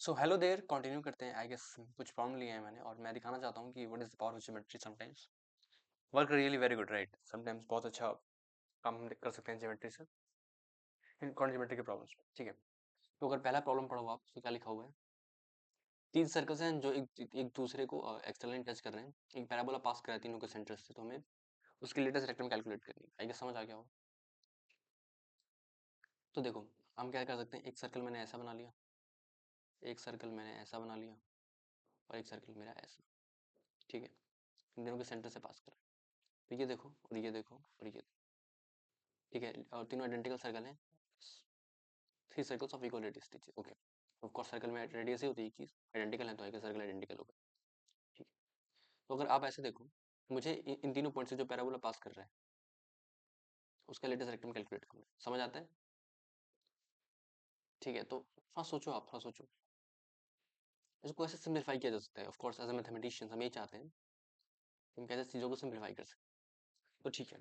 So hello there continue करते हैं। I guess कुछ प्रॉब्लम लिए हैं मैंने और मैं दिखाना चाहता हूँ कि what is the power of geometry. Sometimes work really very good, right? Sometimes बहुत अच्छा काम हम कर सकते हैं ज्योमेट्री से इन कॉन्ट ज्योमेट्री के प्रॉब्लम्स में। ठीक है, तो अगर पहला प्रॉब्लम पढ़ो आप, तो क्या लिखा हुआ है? तीन सर्कल्स हैं जो एक दूसरे को एक्सटर्नली टच कर रहे हैं। एक पैराबोला पास कर रहा है तीनों के सेंटर से, तो हमें उसकी लेटेस्ट रेक्टम कैलकुलेट करनी है। आई गेस समझ आ गया हो। तो देखो, हम क्या कर सकते हैं, एक सर्कल मैंने ऐसा बना लिया, एक सर्कल मैंने ऐसा बना लिया और एक सर्कल मेरा ऐसा। ठीक है, इन दोनों के सेंटर से पास कर रहा है। तो ये देखो और ये देखो और ये देखो। ठीक है, और तीनों आइडेंटिकल सर्कल हैं। Three circles of equal radius. Okay, of course circle में रेडियस ही होती है कि आइडेंटिकल है, तो आगे सर्कल आइडेंटिकल होगा। ठीक है, तो अगर आप ऐसे देखो, मुझे इन तीनों पॉइंट से जो पैराबोला पास कर रहा है उसका लेटेस्ट रेक्टम कैलकुलेट करना है। समझ आता है? ठीक है, तो थोड़ा सोचो, आप थोड़ा सोचो। इसको ऐसे सिंप्लीफाई किया जा सकता है। Of course as a mathematicians हम ये चाहते हैं कि हम कैसे चीज़ों को सिंप्लीफाई कर सकते हैं। तो ठीक है,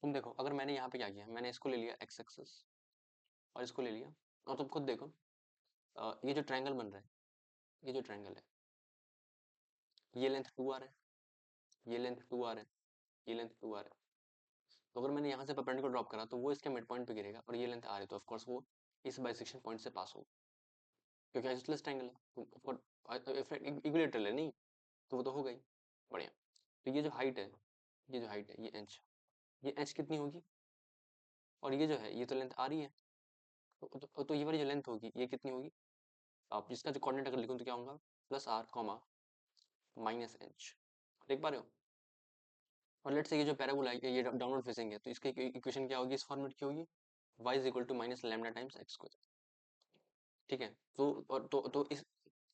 तुम देखो, अगर मैंने यहाँ पे क्या किया, मैंने इसको ले लिया एक्स एक्सेस और इसको ले लिया, और तुम खुद देखो, ये जो ट्रायंगल बन रहा है, ये जो ट्रायंगल है, ये लेंथ 2r है, ये लेंथ 2r है, ये लेंथ 2r है। तो अगर मैंने यहाँ से परपेंडिकुलर ड्रॉप करा तो वो इसके मिड पॉइंट पे गिरेगा और ये लेंथ r है, तो ऑफ कोर्स वो इस बाइसेक्शन पॉइंट से पास होगा, क्योंकि आइसोसेलेस ट्रायंगल है, इक्विलेटरल है नहीं, तो वो तो हो गई। बढ़िया। तो ये जो हाइट है, ये जो हाइट है, ये h, ये h कितनी होगी? और ये जो है, ये तो लेंथ आ रही है, तो ये वाली जो लेंथ होगी ये कितनी होगी? आप इसका जो कोऑर्डिनेट अगर लिखूं तो क्या होगा? Plus R comma minus H. देख पा रहे हो? और लेट्स से ये जो पैराबोला है ये डाउनवर्ड फेसिंग है, तो इसकी इक्वेशन क्या होगी, इस फॉर्मेट की होगी, y is equal to minus lambda times x square. ठीक है, तो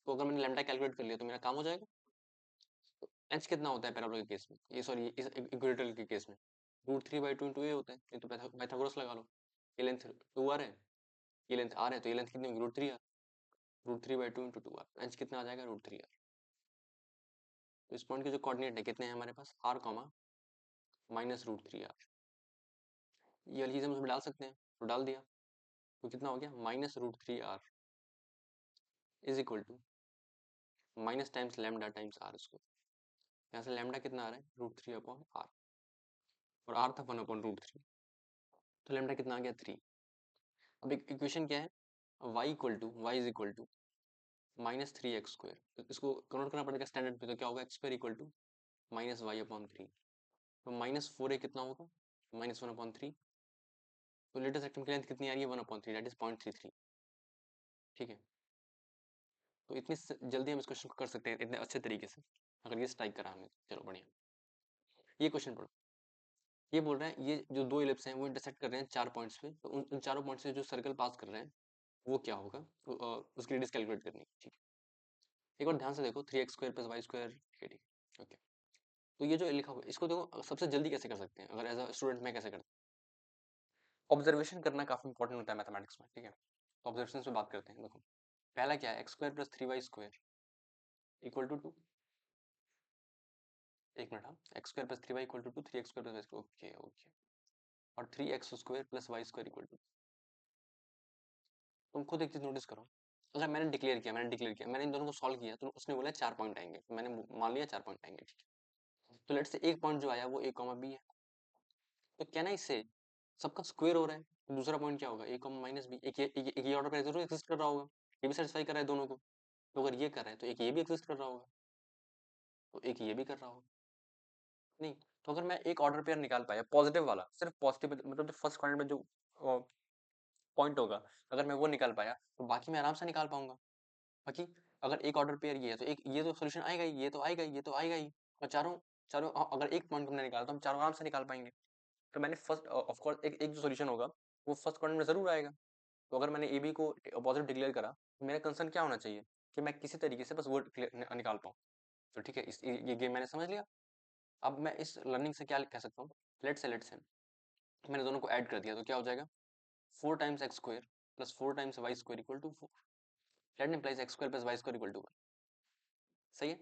अगर मैंने लैम्डा कैलकुलेट कर लिया तो मेरा काम हो जाएगा। एच कितना होता है पैराबोला के केस में, ये सॉरी इस इक्वेटोरियल के केस में? √3/2 इंटू ए होता है, ये तो पाइथागोरस लगा लो। ये लेंथ 2r है, ये लेंथ r है, तो ये लेंथ कितनी होगी? √3r। √3/2 इंटू 2r, एच कितना आ जाएगा? √3r। तो इस पॉइंट के जो कोऑर्डिनेट है कितने हैं हमारे पास? r comma minus √3r। ये वाली चीज़ हम उसमें डाल सकते हैं, तो डाल दिया, तो कितना हो गया? Minus √3r is equal to minus times lambda times R square. यहाँ से लैम्डा कितना आ रहा है? √3/r, और r था 1/√3, तो लैम्डा कितना आ गया? 3। अब एक इक्वेशन क्या है? y is equal to minus 3x²। तो इसको कन्वर्ट करना पड़ेगा स्टैंडर्ड पे, तो क्या होगा? x² equal to minus y/3। तो माइनस 4a कितना होगा? -1/3। तो लेटेस्ट रेक्टम की लेंथ कितनी आ रही है? 1/3, दैट इज 0.33। ठीक है, तो इतनी जल्दी हम इस क्वेश्चन को कर सकते हैं इतने अच्छे तरीके से, अगर ये स्ट्राइक करा हमें। चलो बढ़िया, ये क्वेश्चन पढ़ो। ये बोल रहा है, ये जो दो इलिप्स हैं वो इंटरसेक्ट कर रहे हैं 4 पॉइंट्स पे, तो उन चारों पॉइंट से जो सर्कल पास कर रहे हैं वो क्या होगा? तो, उसकी रेडियस कैलकुलेट करनी है। ठीक है, एक बार ध्यान से देखो, 3x² + y²। ठीक है, ओके। तो ये जो लिखा हुआ है इसको देखो, सबसे जल्दी कैसे कर सकते हैं, अगर एज अ स्टूडेंट मैं कैसे करता हूँ? ऑब्जर्वेशन करना काफी इंपॉर्टेंट होता है मैथमेटिक्स में। ठीक है, तो ऑब्जर्वेशन से बात करते हैं। देखो, पहला क्या है? x² + 3y² equal to 2। एक मिनट, हाँ, x² + 3y equal to 2, 3x² + y²। Okay okay, और 3x² + y² इक्वल टू, तुम खुद एक चीज नोटिस करो। अच्छा, मैंने इन दोनों को सॉल्व किया, तो उसने बोला 4 पॉइंट आएंगे, तो मैंने मान लिया 4 पॉइंट आएंगे। ठीक है, तो लेट्स से एक पॉइंट जो आया वो a, b है, तो क्या ना इससे सबका स्क्वायर हो रहा है, तो दूसरा पॉइंट क्या होगा? a, -b। एक ये ऑर्डर पे जरूर एक्सिस्ट कर रहा होगा, ये भी सेटिस्फाई कर रहा है दोनों को। तो अगर ये कर रहा है तो एक ये भी एक्सिस्ट कर रहा होगा, तो एक ये भी कर रहा होगा। नहीं, तो अगर मैं एक ऑर्डर पेयर निकाल पाया पॉजिटिव वाला, सिर्फ पॉजिटिव, मतलब जो फर्स्ट क्वाड्रेंट में जो पॉइंट होगा, अगर मैं वो निकाल पाया तो बाकी मैं आराम से निकाल पाऊंगा। बाकी अगर एक ऑर्डर पेयर ये है तो एक ये तो सोल्यूशन आएगा ही, ये तो आएगा ही, ये तो आएगा ही। और चारों चारों अगर एक पॉइंट हमने निकाला तो हम चारों आराम से निकाल पाएंगे। तो मैंने फर्स्ट ऑफ कोर्स एक एक जो सोल्यूशन होगा वो फर्स्ट क्वाड्रेंट में जरूर आएगा। तो अगर मैंने ए बी को पॉजिटिव डिक्लेयर करा तो मेरा कंसर्न क्या होना चाहिए कि मैं किसी तरीके से बस वो निकाल पाऊँ। तो ठीक है, ये गेम मैंने समझ लिया। अब मैं इस लर्निंग से क्या कह सकता हूँ? लेट्स से मैंने दोनों को ऐड कर दिया, तो क्या हो जाएगा? 4 times x² + 4 times y² equal to 4। That implies x² + y² equal to 1। सही है,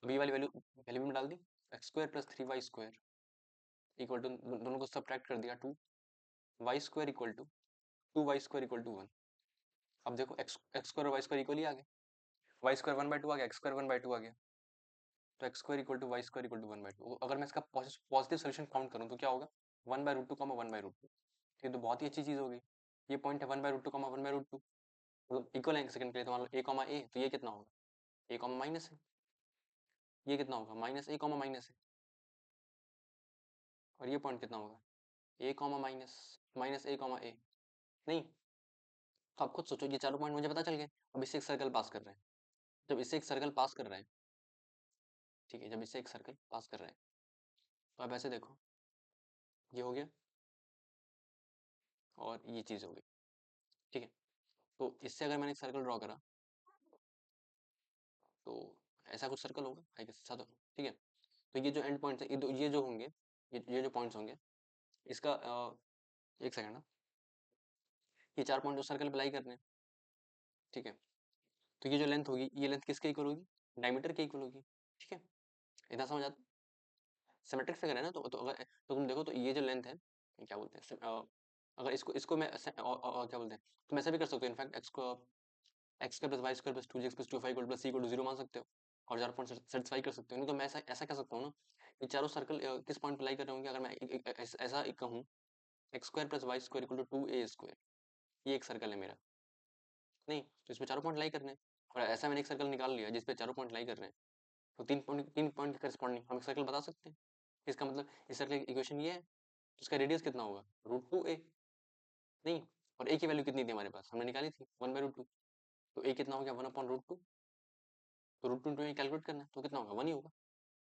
अब ये वाली वैल्यू वैल्यू में डाल दी, x² + 3y² इक्वल टू, दोनों को सब्ट्रैक्ट कर दिया 2, y² equal to 2y² equal to 1। अब देखो एक्स स्क्वायर और वाई स्क्वायर इक्वली आ गए, वाई स्क्वायर 1/2 आ गया, एक्स स्क्वायर 1/2 आ गया, तो x square equal to y square equal to 1/2। अगर मैं इसका पॉजिटिव सोल्यूशन काउंट करूँ तो क्या होगा, 1/√2 कॉमा 1/√2। ये तो बहुत ही अच्छी चीज होगी। ये पॉइंट है 1/√2 कॉमा 1/√2, मतलब इक्वल है सेकंड के लिए, तो मान लो a कॉमा ए, तो ये कितना होगा, a कॉमा माइनस है, ये कितना होगा माइनस a कॉमा माइनस है, और ये पॉइंट कितना होगा a comma minus minus a comma a। नहीं, तो आप खुद सोचो, ये चारों पॉइंट मुझे पता चल गए। अब इससे एक सर्कल पास कर रहे हैं, जब इससे एक सर्कल पास कर रहे हैं, ठीक है, जब इससे एक सर्कल पास कर रहे हैं, तो आप ऐसे देखो, ये हो गया और ये चीज हो गई, ठीक है। तो इससे अगर मैंने एक सर्कल ड्रॉ करा, तो ऐसा कुछ सर्कल होगा आई गेस, ऐसा तो, ठीक है। तो ये जो एंड पॉइंट्स है, ये जो होंगे, ये जो पॉइंट्स होंगे, इसका एक सेकंड ना, ये चार पॉइंट उस सर्कल पे लाई करने हैं, ठीक है। तो ये जो लेंथ होगी, ये लेंथ किसके इक्वल होगी, डायमीटर के इक्वल होगी, ठीक है। इतना समझ आता, सिमेट्रिक फिगर है ना, तो अगर तो तुम देखो, तो ये जो लेंथ है, ये क्या बोलते हैं, अगर इसको इसको मैं और क्या बोलते हैं, तुम ऐसा भी कर सकते हो in fact, x square plus y square plus 2x plus 2y equal plus c equal to 0 मान सकते हो, और चार पॉइंट सेटिस्फाई कर सकते हो। नहीं तो मैं ऐसा ऐसा कह सकता हूँ ना, ये चारों सर्कल किस पॉइंट पे लाई कर रहे होंगे, अगर मैं ऐसा एक कहूँ, x square plus y square equal to 2a square, ये एक सर्कल है मेरा, नहीं तो इसमें चारों पॉइंट लाई करने हैं। और ऐसा मैंने एक सर्कल निकाल लिया जिसपे चारों पॉइंट लाई कर रहे हैं, तो तीन पॉइंट के करस्पॉन्डिंग हम एक सर्कल बता सकते हैं। इसका मतलब इस सर्कल की इक्वेशन ये है, तो इसका रेडियस कितना होगा, √2a। नहीं, और a की वैल्यू कितनी थी हमारे पास, हमने निकाली थी 1/√2, तो a कितना हो गया 1/√2, तो √2 इंटू ए कैलकुलेट करना है, तो कितना होगा 1 ही होगा,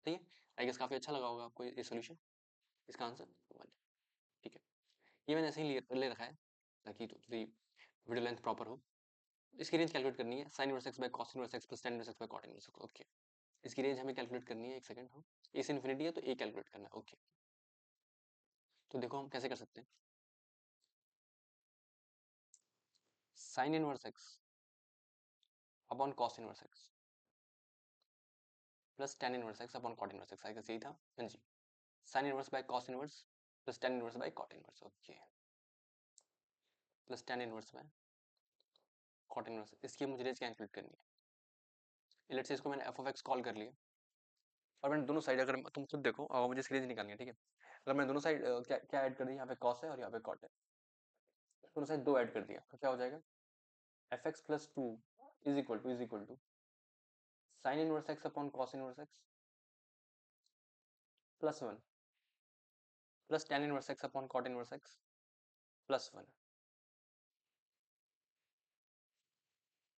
ठीक है। आई गेस काफी अच्छा लगा होगा आपको ये सोल्यूशन, इसका आंसर 1, ठीक है। ये मैंने ऐसे ही ले रखा है ताकि वीडियो लेंथ प्रॉपर हो। इसकी रेंज कैलकुलेट करनी है, sine inverse x by cos inverse x plus tan inverse x by cot inverse x, okay. इसकी रेंज हमें कैलकुलेट करनी है, एक सेकंड हो, ए से इन्फिनिटी है तो ए कैलकुलेट करना है, ओके। तो देखो हम कैसे कर सकते हैं, sine inverse x upon cos inverse x plus tan inverse x upon cot inverse x, I guess यही था, हाँ जी। Sine inverse by cos inverse plus tan inverse by cot inverse, okay, plus tan inverse by cot inverse, इसकी मुझे range calculate करनी है। Let's say इसको मैंने एफ ऑफ एक्स कॉल कर लिया, और मैंने दोनों साइड, अगर तुम खुद देखो, और मुझे इसकी रेंज निकालनी है, ठीक है। अगर मैं दोनों साइड क्या क्या ऐड कर दी, यहाँ पे कॉस है और यहाँ पे कॉट है, दोनों साइड दो ऐड कर दिया, तो क्या हो जाएगा, F x plus two is equal to sine inverse x upon cos inverse x plus 1 plus tan inverse x upon cot inverse x plus 1,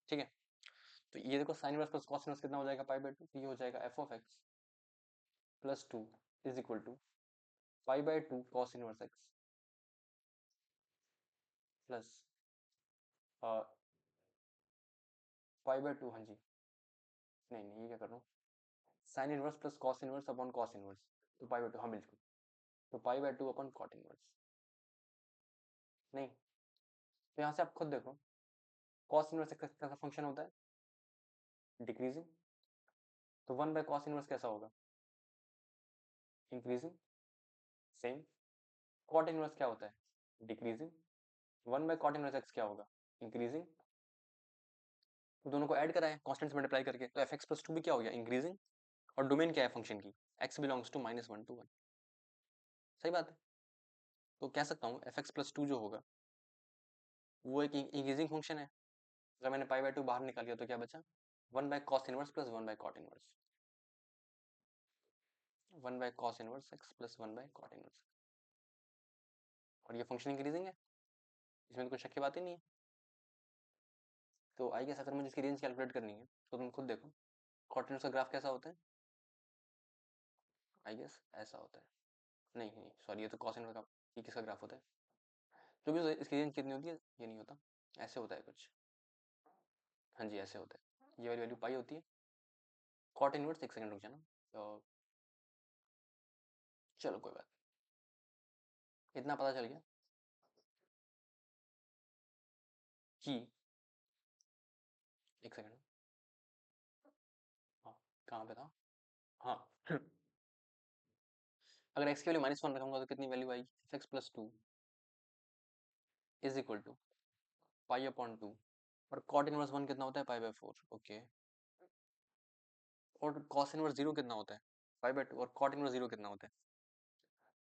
ठीक है। तो ये देखो, sine inverse plus cos inverse कितना हो जाएगा, π/2, तो ये हो जाएगा F of x plus 2 is equal to π/2 cos inverse x plus π/2, हाँ जी, नहीं नहीं, ये क्या कर रहा हूँ, sign inverse plus cos inverse upon cos inverse, तो π/2, हाँ बिल्कुल, तो π/2 अपॉन कॉट इनवर्स, नहीं, तो यहाँ से आप खुद देखो, कॉस इनवर्स कैसा फंक्शन होता है, डिक्रीजिंग, तो 1/cos इनवर्स कैसा होगा, इंक्रीजिंग, सेम। कॉट इनवर्स क्या होता है, डिक्रीजिंग, 1/cot इनवर्स एक्स क्या होगा, इंक्रीजिंग। तो दोनों को ऐड करा है कॉन्स्टेंट मल्टीप्लाई करके, तो एफ एक्स प्लस टू भी क्या हो गया, इंक्रीजिंग, और डोमेन क्या है फंक्शन की, एक्स बिलोंग्स टू -1 to 1, सही बात है। तो कह सकता हूँ एफ एक्स प्लस टू जो होगा वो एक इंक्रीजिंग फंक्शन है। अगर मैंने π/2 बाहर निकाल दिया तो क्या बचा, 1/cos inverse plus 1/cot inverse, 1/cos inverse x plus 1/cot inverse, और ये फंक्शन इंक्रीजिंग है, इसमें तो कोई शक की बात ही नहीं है। तो आई गेस अगर मुझे इसकी रेंज कैलकुलेट करनी है, तो तुम खुद देखो, कॉट इनवर्स का ग्राफ कैसा होता है, आई गेस ऐसा होता है, नहीं नहीं सॉरी, ये तो कॉस इनवर्स का, ये किसका ग्राफ होता है, जो भी इसकी रेंज कितनी होती है, ये नहीं होता, ऐसे होता है कुछ, हाँ जी ऐसे होता है, ये वाली वैल्यू पाई होती है, कॉट इनवर्स, एक सेकंड रुक जाना, तो चलो कोई बात, इतना पता चल गया कि, एक सेकंड, हाँ कहाँ पे था, हाँ अगर x की वैल्यू -1 रखूंगा तो कितनी वैल्यू आएगी, F x plus two is equal to pi upon two और कॉट इनवर्स 1 कितना होता है? Pi by 4। ओके। और कॉस इनवर्स 0 कितना होता है? Pi by 2। और कॉट इनवर्स 0 कितना होता है?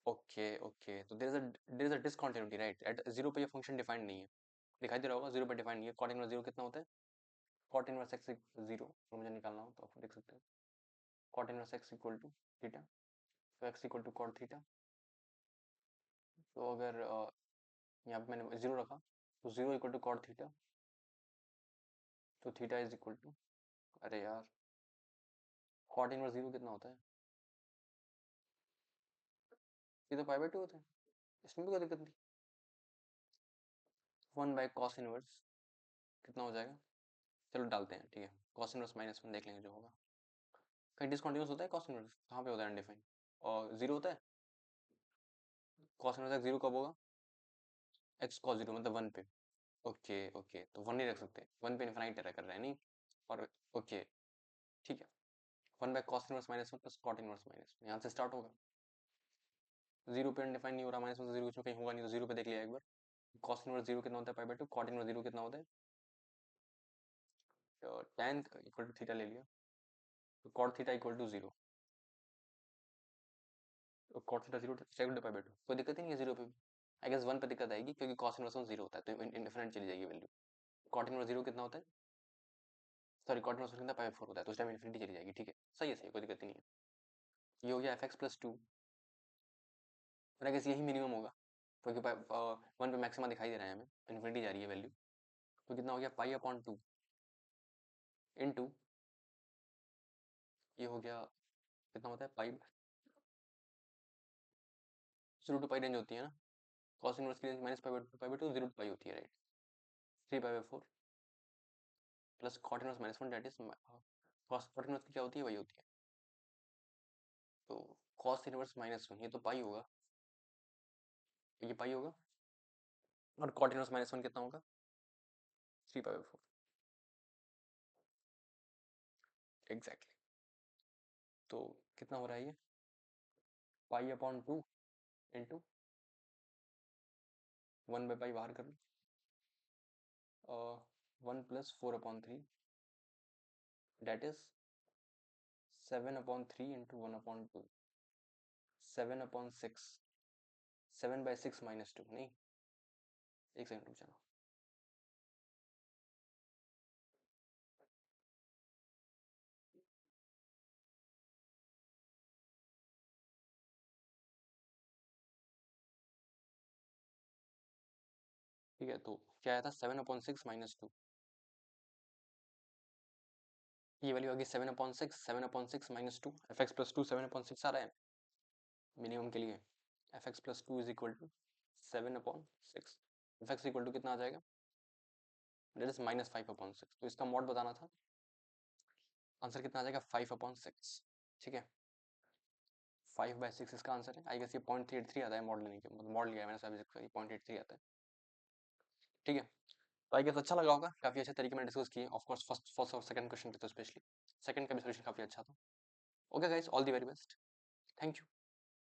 ओके ओके, तो there is a discontinuity, right? At 0 पे ये फंक्शन डिफाइंड नहीं है, दिखाई दे रहा होगा, 0 पे डिफाइंड नहीं है। कॉट इनवर्स 0 कितना होता है? कॉट इनवर्स x 0, तो मुझे निकालना हो तो आप देख सकते हो, cot inverse x equal to theta. तो x equal to cot theta. तो अगर यहाँ पे मैंने 0 रखा, तो 0 इक्वल टू कॉट थीटा, तो थीटा इज इक्वल टू, अरे यार, कॉट इनवर्स 0 कितना होता है? ये तो पाई बाय 2 होता है, इसमें भी कोई दिक्कत नहीं। 1 बाय कॉस इनवर्स कितना हो जाएगा? चलो डालते हैं, ठीक है। कॉस इनवर्स माइनस 1 देख लेंगे जो होगा। कहीं डिसकंटिन्यूस होता है कॉस इनवर्स? कहाँ पे होता है अनडिफाइंड? और 0 होता है? कॉस इनवर्स एक्स 0 कब होगा? एक्स कॉस 0 मतलब 1 पे। ओके ओके, तो 1 नहीं रख सकते, 1 पे इनफाइनाइट एरर कर रहा है नहीं। और ओके, ठीक है। 1 by cos inverse minus 1 plus cot inverse minus 1, यहाँ से स्टार्ट होगा। 0 पे अनडिफाइंड नहीं हो रहा, माइनस 1 से 0 कहीं होगा नहीं, तो 0 पे देख लिया एक बार। कॉस इनवर्स 0 कितना होता है? Pi by 2। कॉट इनवर्स 0 कितना होता है? तो tan इक्वल टू थीटा ले लिया, तो कॉट थीटा इक्वल टू 0। तो cot theta 0 equal to pi by 2, कोई दिक्कत ही नहीं है 0 पे भी। आई गेस 1 पे दिक्कत आएगी क्योंकि कॉस इनवर्स 1 0 होता है, तो इनफिनिट चली जाएगी वैल्यू। कॉट इनवर्स 0 कितना होता है? सॉरी, कॉट इनवर्स कितना? पाई बाय 4 होता है, तो उस टाइम इनफिनिटी चली जाएगी, ठीक है। सही है, सही है, कोई दिक्कत ही नहीं है। ये हो गया fx प्लस 2, और आई गेस यही मिनिमम होगा क्योंकि 1 पे मैक्सिमा दिखाई दे रहा है हमें, इन्फिनिटी जा रही है वैल्यू। तो कितना हो गया? पाई अपॉन 2 इनटू, ये हो गया, कितना होता है? पाई 0 टू पाई रेंज होती है ना, कॉस इनवर्स की range minus pi by 2 0 to pi होती है, right? 3 pi by 4 plus cot inverse minus 1, that is cos, cot inverse की क्या होती है? वही होती है। तो कॉस इनवर्स माइनस 1, ये तो पाई होगा, ये पाई होगा। और कॉट इनवर्स माइनस 1 कितना होगा? 3 पाई बाय 4, एग्जैक्टली। तो कितना हो रहा है ये? Pi upon 2 into 1 by pi बाहर कर लो, 1 plus 4 upon 3, that is 7 upon 3 into 1 upon 2, 7 upon 6, 7 by 6 minus 2, नहीं, एक सेकंड रुक जाना। ठीक है, तो क्या आया था? 7 अपॉन 6 माइनस 2, ये वैल्यू आ गई 7 upon 6, 7 upon 6 minus 2, F x plus 2 7 upon 6 आ रहा है मिनिमम के लिए। F x plus 2 is equal to 7 upon 6, F x equal to कितना आ जाएगा? डेट इज माइनस 5 अपॉन 6, तो इसका मॉड बताना था। आंसर कितना आ जाएगा? 5 अपॉन 6, ठीक है। 5 बाई 6 इसका आंसर है। आई गेस ये 0.83 आता है मॉड लेने के, मतलब मॉड लिया है मैंने, सॉरी 0.83 आता है, ठीक है। तो आई गेस अच्छा लगा होगा, काफी अच्छे तरीके में डिस्कस किए। ऑफ कोर्स फर्स्ट फर्स्ट और सेकंड क्वेश्चन पे तो स्पेशली, सेकंड का भी सोल्यूशन काफी अच्छा था। Okay guys, all the very best, thank you.